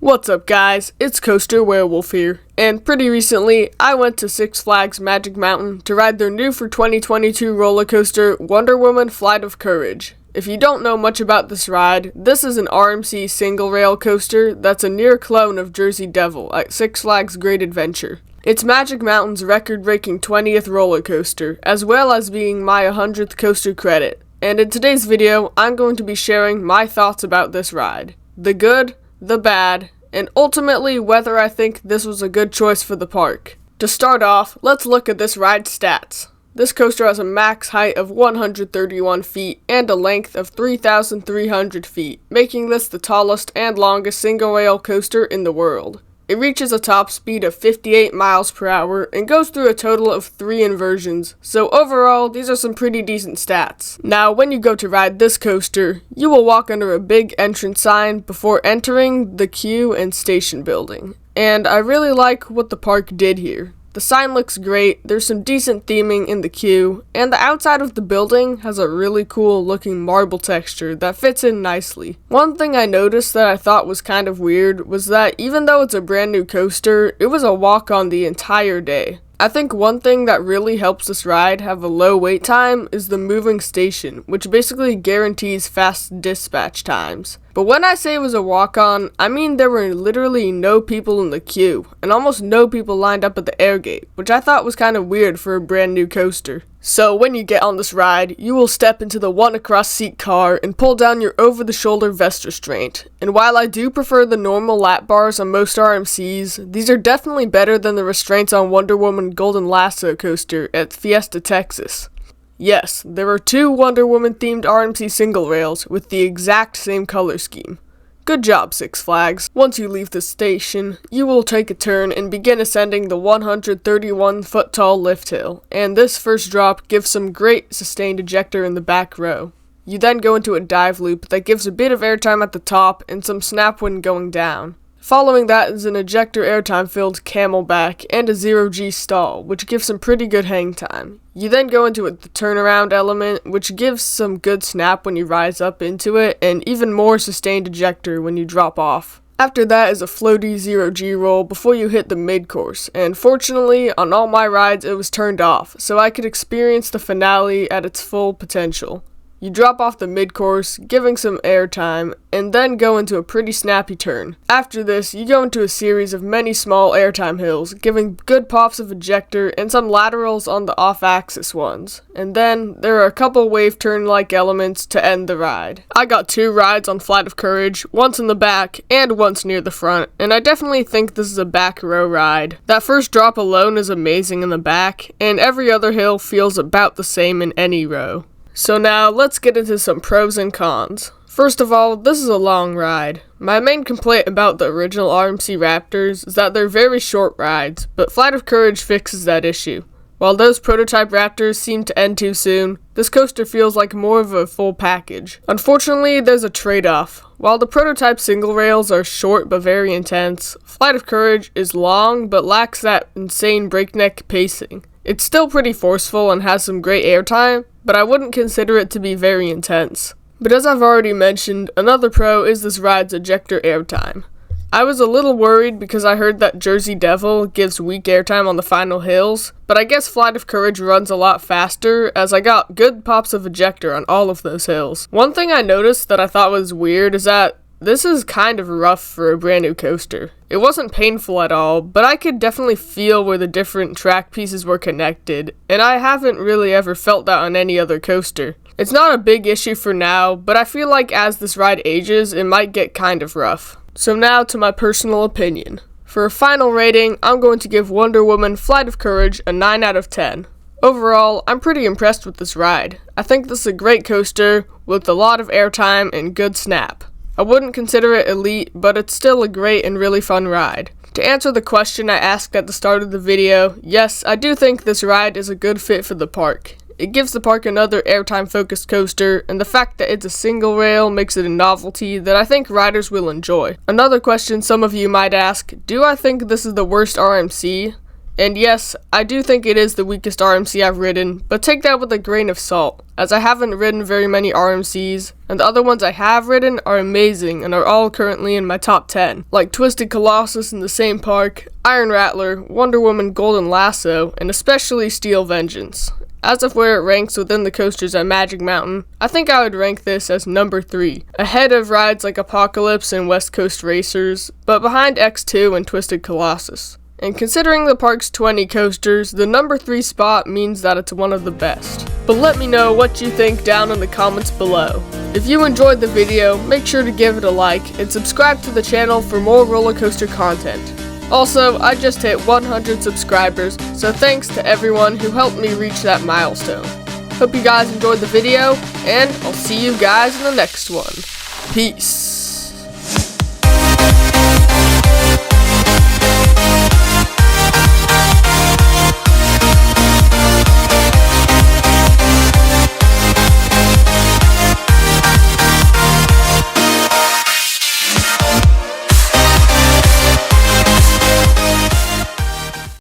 What's up guys, it's Coaster Werewolf here, and pretty recently I went to Six Flags Magic Mountain to ride their new for 2022 roller coaster Wonder Woman Flight of Courage. If you don't know much about this ride, this is an RMC single rail coaster that's a near clone of Jersey Devil at Six Flags Great Adventure. It's Magic Mountain's record-breaking 20th roller coaster, as well as being my 100th coaster credit, and in today's video I'm going to be sharing my thoughts about this ride. The good, the bad, and ultimately whether I think this was a good choice for the park. To start off, let's look at this ride's stats. This coaster has a max height of 131 feet and a length of 3,300 feet, making this the tallest and longest single rail coaster in the world. It reaches a top speed of 58 miles per hour and goes through a total of 3 inversions, so overall these are some pretty decent stats. Now when you go to ride this coaster, you will walk under a big entrance sign before entering the queue and station building, and I really like what the park did here. The sign looks great, there's some decent theming in the queue, and the outside of the building has a really cool looking marble texture that fits in nicely. One thing I noticed that I thought was kind of weird was that even though it's a brand new coaster, it was a walk-on the entire day. I think one thing that really helps this ride have a low wait time is the moving station, which basically guarantees fast dispatch times. But when I say it was a walk-on, I mean there were literally no people in the queue, and almost no people lined up at the air gate, which I thought was kind of weird for a brand new coaster. So when you get on this ride, you will step into the one across seat car and pull down your over-the-shoulder vest restraint. And while I do prefer the normal lap bars on most RMCs, these are definitely better than the restraints on Wonder Woman Golden Lasso coaster at Fiesta, Texas. Yes, there are 2 Wonder Woman themed RMC single rails with the exact same color scheme. Good job, Six Flags. Once you leave the station, you will take a turn and begin ascending the 131-foot tall lift hill, and this first drop gives some great sustained ejector in the back row. You then go into a dive loop that gives a bit of airtime at the top and some snap when going down. Following that is an Ejector Airtime filled camelback and a 0G stall, which gives some pretty good hang time. You then go into the turnaround element, which gives some good snap when you rise up into it, and even more sustained ejector when you drop off. After that is a floaty 0G roll before you hit the mid-course, and fortunately, on all my rides it was turned off, so I could experience the finale at its full potential. You drop off the mid-course, giving some airtime, and then go into a pretty snappy turn. After this, you go into a series of many small airtime hills, giving good pops of ejector and some laterals on the off-axis ones. And then, there are a couple wave turn-like elements to end the ride. I got 2 rides on Flight of Courage, once in the back and once near the front, and I definitely think this is a back row ride. That first drop alone is amazing in the back, and every other hill feels about the same in any row. So now, let's get into some pros and cons. First of all, this is a long ride. My main complaint about the original RMC Raptors is that they're very short rides, but Flight of Courage fixes that issue. While those prototype Raptors seem to end too soon, this coaster feels like more of a full package. Unfortunately, there's a trade-off. While the prototype single rails are short but very intense, Flight of Courage is long but lacks that insane breakneck pacing. It's still pretty forceful and has some great airtime, but I wouldn't consider it to be very intense. But as I've already mentioned, another pro is this ride's Ejector Airtime. I was a little worried because I heard that Jersey Devil gives weak airtime on the final hills, but I guess Flight of Courage runs a lot faster as I got good pops of ejector on all of those hills. One thing I noticed that I thought was weird is that this is kind of rough for a brand new coaster. It wasn't painful at all, but I could definitely feel where the different track pieces were connected, and I haven't really ever felt that on any other coaster. It's not a big issue for now, but I feel like as this ride ages, it might get kind of rough. So now to my personal opinion. For a final rating, I'm going to give Wonder Woman Flight of Courage a 9 out of 10. Overall, I'm pretty impressed with this ride. I think this is a great coaster with a lot of airtime and good snap. I wouldn't consider it elite, but it's still a great and really fun ride. To answer the question I asked at the start of the video, yes, I do think this ride is a good fit for the park. It gives the park another airtime-focused coaster, and the fact that it's a single rail makes it a novelty that I think riders will enjoy. Another question some of you might ask, do I think this is the worst RMC? And yes, I do think it is the weakest RMC I've ridden, but take that with a grain of salt, as I haven't ridden very many RMCs, and the other ones I have ridden are amazing and are all currently in my top 10, like Twisted Colossus in the same park, Iron Rattler, Wonder Woman Golden Lasso, and especially Steel Vengeance. As of where it ranks within the coasters at Magic Mountain, I think I would rank this as number 3, ahead of rides like Apocalypse and West Coast Racers, but behind X2 and Twisted Colossus. And considering the park's 20 coasters, the number 3 spot means that it's one of the best. But let me know what you think down in the comments below. If you enjoyed the video, make sure to give it a like and subscribe to the channel for more roller coaster content. Also, I just hit 100 subscribers, so thanks to everyone who helped me reach that milestone. Hope you guys enjoyed the video, and I'll see you guys in the next one. Peace.